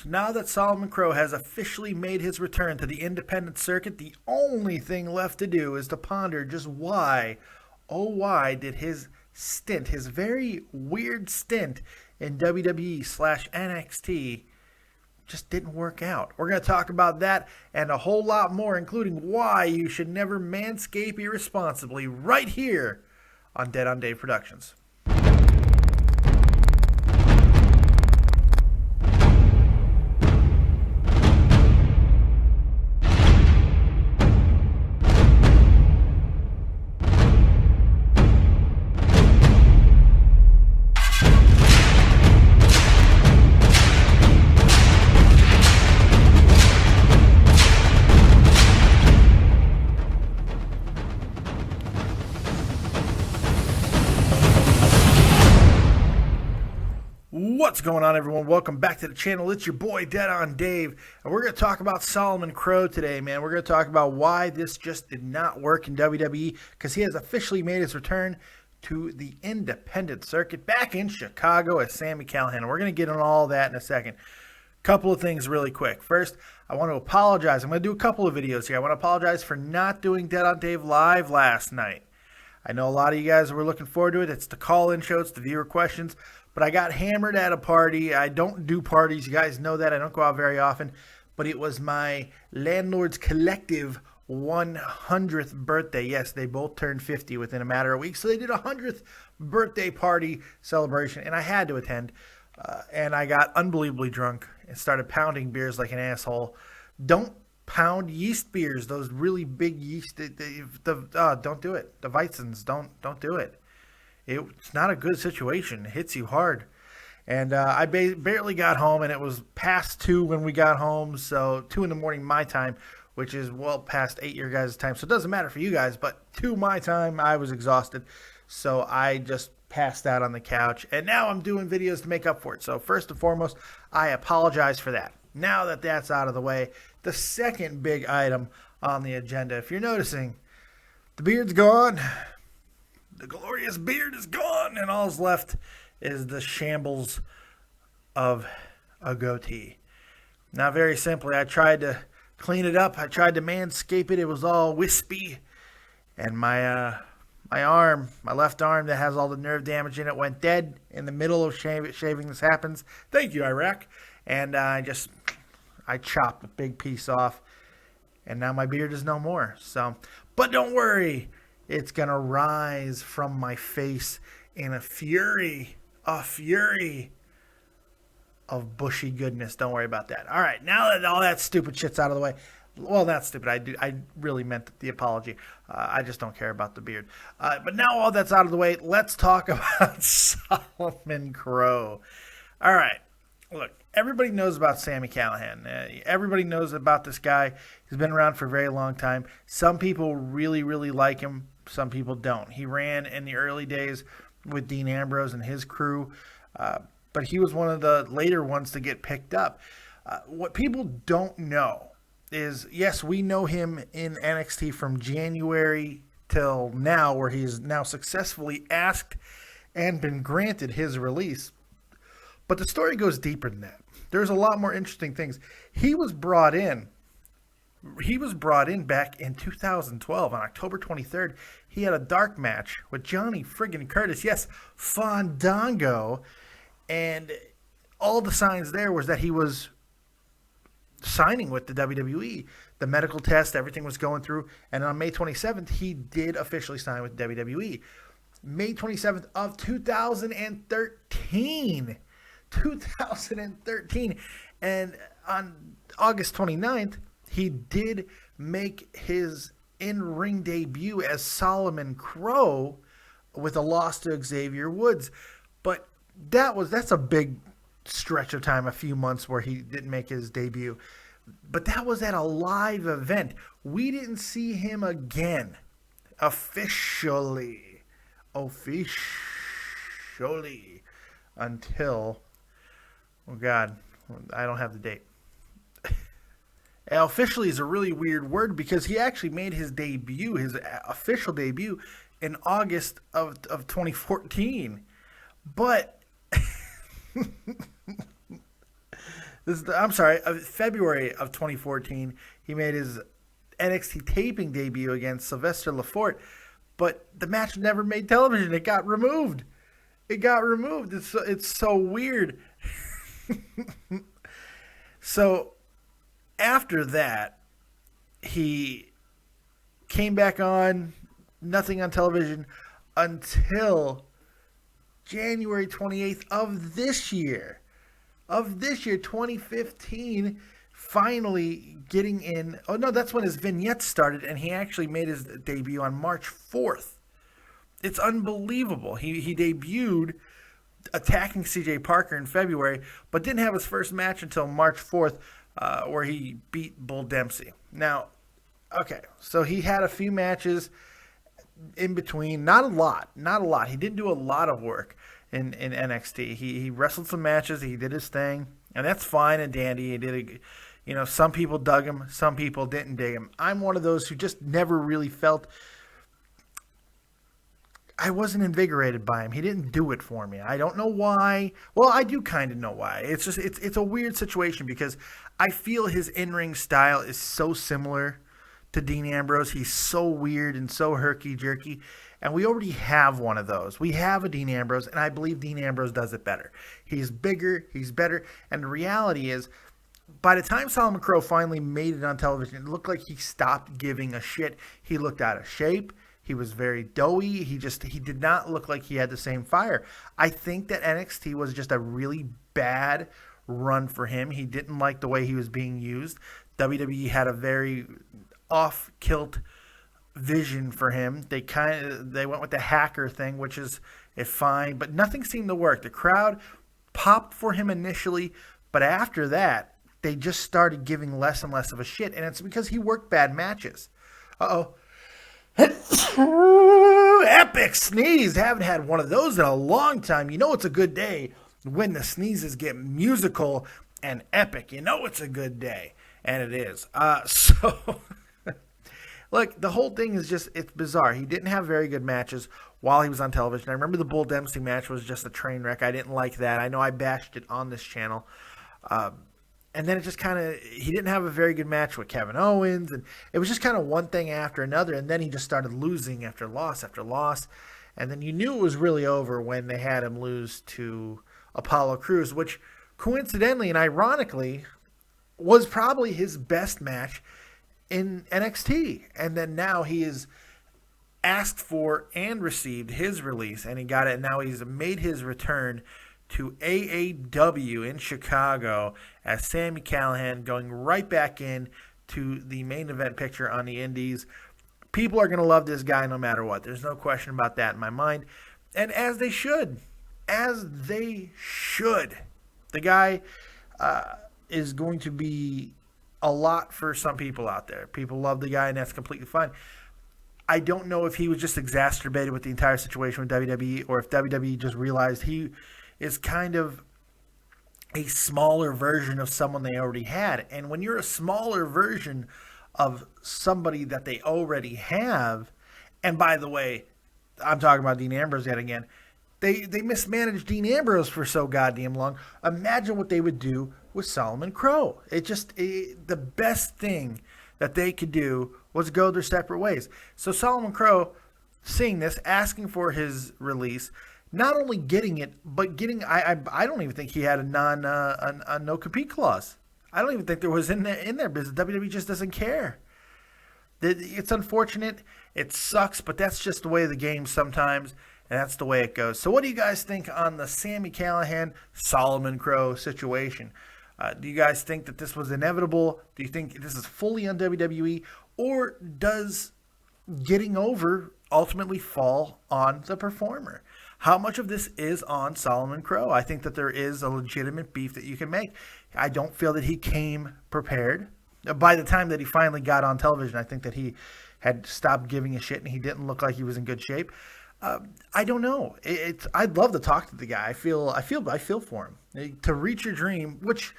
So now that Solomon Crowe has officially made his return to the independent circuit, the only thing left to do is to ponder just why, oh why, did his stint, his very weird stint in WWE/NXT just didn't work out. We're going to talk about that and a whole lot more, including why you should never manscape irresponsibly, right here on Dead on Dave Productions. What's going on, everyone? Welcome back to the channel. It's your boy, Dead on Dave, and we're going to talk about Solomon Crowe today, man. We're going to talk about why this just did not work in WWE, because he has officially made his return to the independent circuit back in Chicago as Sami Callihan. And we're going to get on all that in a second. Couple of things really quick. First, I want to apologize. I'm going to do a couple of videos here. I want to apologize for not doing Dead on Dave Live last night. I know a lot of you guys were looking forward to it. It's the call-in show. It's the viewer questions. But I got hammered at a party. I don't do parties. You guys know that. I don't go out very often. But it was my landlord's collective 100th birthday. Yes, they both turned 50 within a matter of weeks. So they did a 100th birthday party celebration. And I had to attend. And I got unbelievably drunk and started pounding beers like an asshole. Don't pound yeast beers. Those really big yeast. Don't do it. The Weizens, don't do it. It's not a good situation. It hits you hard. And I barely got home, and it was past 2 when we got home, so 2 in the morning my time, which is well past 8 your guys' time. So it doesn't matter for you guys, but 2 my time, I was exhausted. So I just passed out on the couch, and now I'm doing videos to make up for it. So first and foremost, I apologize for that. Now that that's out of the way, the second big item on the agenda, if you're noticing, the beard's gone. The glorious beard is gone, and all's left is the shambles of a goatee. Now, very simply, I tried to clean it up. I tried to manscape it. It was all wispy. And my arm, my left arm that has all the nerve damage in it, went dead in the middle of shaving. This happens. Thank you, Iraq. And I chopped a big piece off. And now my beard is no more. So, but don't worry. It's going to rise from my face in a fury of bushy goodness. Don't worry about that. All right, now that all that stupid shit's out of the way. Well, not stupid. I really meant the apology. I just don't care about the beard. But now all that's out of the way, let's talk about Solomon Crowe. All right, look. Everybody knows about Sami Callihan. Everybody knows about this guy. He's been around for a very long time. Some people really, really like him. Some people don't. He ran in the early days with Dean Ambrose and his crew, but he was one of the later ones to get picked up. What people don't know is, yes, we know him in NXT from January till now, where he's now successfully asked and been granted his release. But the story goes deeper than that. There's a lot more interesting things. He was brought in back in 2012 on October 23rd. He had a dark match with Johnny friggin' Curtis. Yes, Fandango. And all the signs there was that he was signing with the WWE. The medical test, everything was going through. And on May 27th, he did officially sign with WWE. May 27th of 2013. 2013. And on August 29th, he did make his in-ring debut as Solomon Crowe with a loss to Xavier Woods. But that's a big stretch of time, a few months where he didn't make his debut. But that was at a live event. We didn't see him again officially until, oh God, I don't have the date. Officially is a really weird word because he actually made his debut, his official debut, in August of 2014. But February of 2014, he made his NXT taping debut against Sylvester Lefort, but the match never made television. It got removed. It's so weird. So after that, he came back on, nothing on television until January 28th of this year, 2015, finally getting in. Oh, no, that's when his vignette started, and he actually made his debut on March 4th. It's unbelievable. He debuted attacking CJ Parker in February, but didn't have his first match until March 4th, where he beat Bull Dempsey. Now, okay, so he had a few matches in between. Not a lot. He didn't do a lot of work in NXT. He wrestled some matches. He did his thing, and that's fine and dandy. He did some people dug him, some people didn't dig him. I'm one of those who just never really felt. I wasn't invigorated by him. He didn't do it for me. I don't know why. Well, I do kind of know why. It's just it's a weird situation because I feel his in-ring style is so similar to Dean Ambrose. He's so weird and so herky-jerky, and we already have one of those. We have a Dean Ambrose, and I believe Dean Ambrose does it better. He's bigger, he's better, and the reality is, by the time Solomon Crowe finally made it on television, it looked like he stopped giving a shit. He looked out of shape. He was very doughy. He did not look like he had the same fire. I think that NXT was just a really bad run for him. He didn't like the way he was being used. WWE had a very off-kilt vision for him. They went with the hacker thing, which is fine, but nothing seemed to work. The crowd popped for him initially, but after that, they just started giving less and less of a shit, and it's because he worked bad matches. Uh-oh. Epic sneeze. Haven't had one of those in a long time. You know it's a good day when the sneezes get musical and epic. You know it's a good day, and it is. Look, the whole thing is it's bizarre. He didn't have very good matches while he was on television. I remember the Bull Dempsey match was just a train wreck. I didn't like that. I know I bashed it on this channel. And then it just he didn't have a very good match with Kevin Owens, and it was just kind of one thing after another, and then he just started losing after loss, and then you knew it was really over when they had him lose to Apollo Crews, which coincidentally and ironically was probably his best match in NXT, and then now he is asked for and received his release, and he got it, and now he's made his return to AAW in Chicago as Sami Callihan, going right back in to the main event picture on the Indies. People are going to love this guy no matter what. There's no question about that in my mind. And as they should. The guy is going to be a lot for some people out there. People love the guy, and that's completely fine. I don't know if he was just exacerbated with the entire situation with WWE, or if WWE just realized he is kind of a smaller version of someone they already had. And when you're a smaller version of somebody that they already have, and by the way, I'm talking about Dean Ambrose yet again, they mismanaged Dean Ambrose for so goddamn long. Imagine what they would do with Solomon Crowe. The best thing that they could do was go their separate ways. So Solomon Crowe, seeing this, asking for his release, not only getting it, but getting, I don't even think he had a no compete clause. I don't even think there was in there because WWE just doesn't care. It's unfortunate. It sucks, but that's just the way of the game sometimes, and that's the way it goes. So what do you guys think on the Sami Callihan, Solomon Crowe situation? Do you guys think that this was inevitable? Do you think this is fully on WWE? Or does getting over ultimately fall on the performer? How much of this is on Solomon Crowe? I think that there is a legitimate beef that you can make. I don't feel that he came prepared. By the time that he finally got on television, I think that he had stopped giving a shit and he didn't look like he was in good shape. I don't know. I'd love to talk to the guy. I feel for him. To reach your dream, which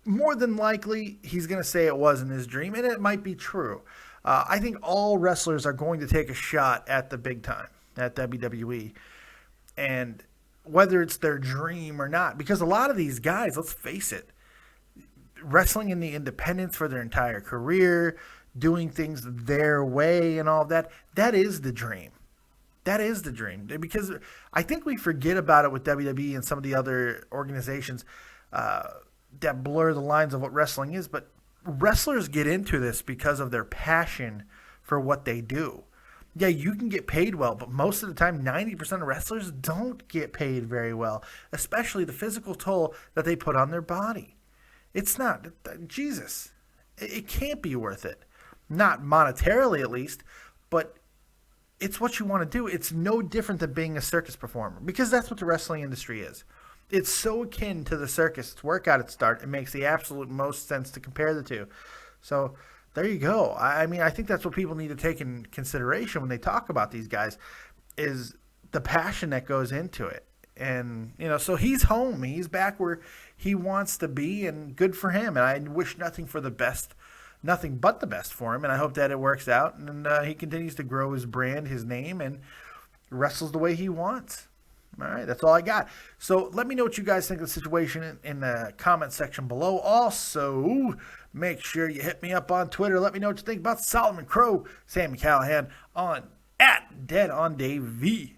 more than likely he's going to say it wasn't his dream, and it might be true. I think all wrestlers are going to take a shot at the big time, at WWE. And whether it's their dream or not, because a lot of these guys, let's face it, wrestling in the independents for their entire career, doing things their way and all of that, that is the dream. That is the dream. Because I think we forget about it with WWE and some of the other organizations that blur the lines of what wrestling is. But wrestlers get into this because of their passion for what they do. Yeah, you can get paid well, but most of the time, 90% of wrestlers don't get paid very well, especially the physical toll that they put on their body. It's not, Jesus, it can't be worth it. Not monetarily, at least, but it's what you want to do. It's no different than being a circus performer, because that's what the wrestling industry is. It's so akin to the circus. It's work out at start. It makes the absolute most sense to compare the two. So there you go. I mean, I think that's what people need to take in consideration when they talk about these guys, is the passion that goes into it. And, you know, so he's home. He's back where he wants to be, and good for him. And I wish nothing but the best for him. And I hope that it works out, and he continues to grow his brand, his name, and wrestles the way he wants. All right, that's all I got. So let me know what you guys think of the situation in the comment section below. Also, make sure you hit me up on Twitter. Let me know what you think about Solomon Crowe, Sammy Callahan on @DeadOnDaveV.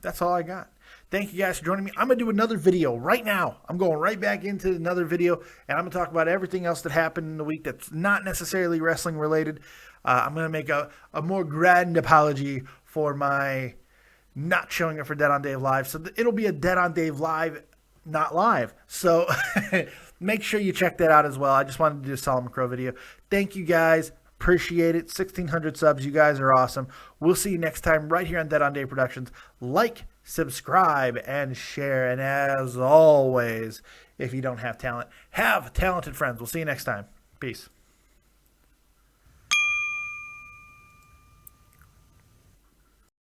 That's all I got. Thank you guys for joining me. I'm going to do another video right now. I'm going right back into another video, and I'm going to talk about everything else that happened in the week that's not necessarily wrestling related. I'm going to make a more grand apology for my not showing up for Dead on Dave Live. So it'll be a Dead on Dave Live, not live. So make sure you check that out as well. I just wanted to do a Solomon Crowe video. Thank you guys. Appreciate it. 1,600 subs. You guys are awesome. We'll see you next time right here on Dead on Dave Productions. Like, subscribe, and share. And as always, if you don't have talent, have talented friends. We'll see you next time. Peace.